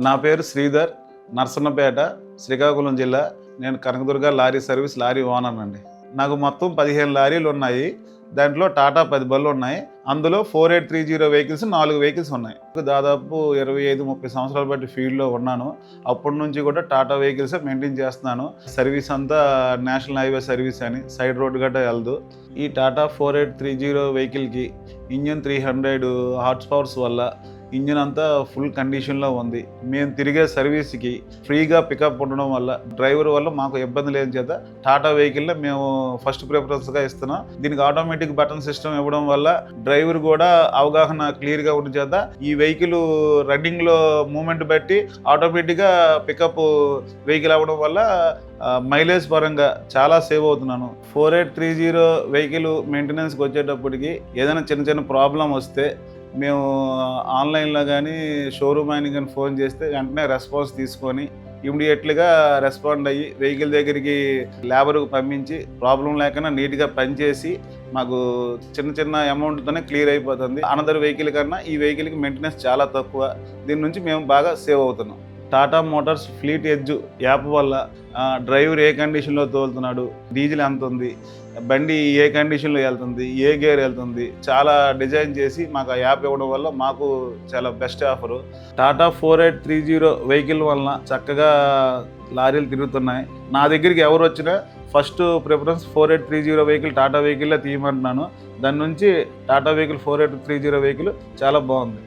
నా పేరు శ్రీధర్, నర్సన్నపేట, శ్రీకాకుళం జిల్లా. నేను Kanakadurga lorry service lorry owner అండి. నాకు మొత్తం 15 లారీలు ఉన్నాయి. దాంట్లో టాటా 10 బళ్ళు ఉన్నాయి. అందులో 4830 వెహికల్స్ 4 వెహికల్స్ ఉన్నాయి. దాదాపు 25-30 సంవత్సరాల బట్టి ఫీల్డ్లో ఉన్నాను. అప్పటి నుంచి కూడా టాటా వెహికల్స్ మెయింటైన్ చేస్తున్నాను. సర్వీస్ అంతా నేషనల్ హైవే సర్వీస్ అని సైడ్ రోడ్ గట్ట వెళ్దు. ఈ టాటా 4830 వెహికల్కి ఇంజిన్ 300 హార్స్ పవర్స్ వల్ల ఇంజిన్ అంతా ఫుల్ కండిషన్లో ఉంది. మేము తిరిగే సర్వీస్కి ఫ్రీగా పికప్ ఉండడం వల్ల డ్రైవర్ వల్ల మాకు ఇబ్బంది లేని చేత టాటా వెహికల్లో మేము ఫస్ట్ ప్రిఫరెన్స్గా ఇస్తున్నాం. దీనికి ఆటోమేటిక్ బటన్ సిస్టమ్ ఇవ్వడం వల్ల డ్రైవర్ కూడా అవగాహన క్లియర్గా ఉన్న చేత ఈ వెహికల్ రన్నింగ్లో మూమెంట్ బట్టి ఆటోమేటిక్గా పికప్ వెహికల్ అవ్వడం వల్ల మైలేజ్ పరంగా చాలా సేవ్ అవుతున్నాను. 4830 వెహికల్ మెయింటెనెన్స్కి వచ్చేటప్పటికి ఏదైనా చిన్న చిన్న ప్రాబ్లం వస్తే మేము ఆన్లైన్లో కానీ షోరూమ్ అయిన కానీ ఫోన్ చేస్తే వెంటనే రెస్పాన్స్ తీసుకొని ఇమీడియట్లీగా రెస్పాండ్ అయ్యి వెహికల్ దగ్గరికి లేబర్కి పంపించి ప్రాబ్లం లేకుండా నీట్గా పనిచేసి మాకు చిన్న చిన్న అమౌంట్తోనే క్లియర్ అయిపోతుంది. అనదర్ వెహికల్ కన్నా ఈ వెహికల్కి మెయింటెనెన్స్ చాలా తక్కువ. దీని నుంచి మేము బాగా సేవ్ అవుతున్నాం. Tata Motors fleet edge app వల్ల డ్రైవర్ ఏ కండిషన్లో తోలుతున్నాడు, డీజిల్ ఎంత ఉంది, బండి ఏ కండిషన్లో వెళ్తుంది, ఏ గేర్ వెళ్తుంది, చాలా డిజైన్ చేసి మాకు ఆ యాప్ ఇవ్వడం వల్ల మాకు చాలా బెస్ట్ ఆఫరు. టాటా 4830 వెహికల్ వలన చక్కగా లారీలు తిరుగుతున్నాయి. నా దగ్గరికి ఎవరు వచ్చినా ఫస్ట్ ప్రిఫరెన్స్ 4830 వెహికల్ టాటా వెహికల్లో తీయమంటున్నాను. దాని నుంచి టాటా వెహికల్ 4830 వెహికల్ చాలా బాగుంది.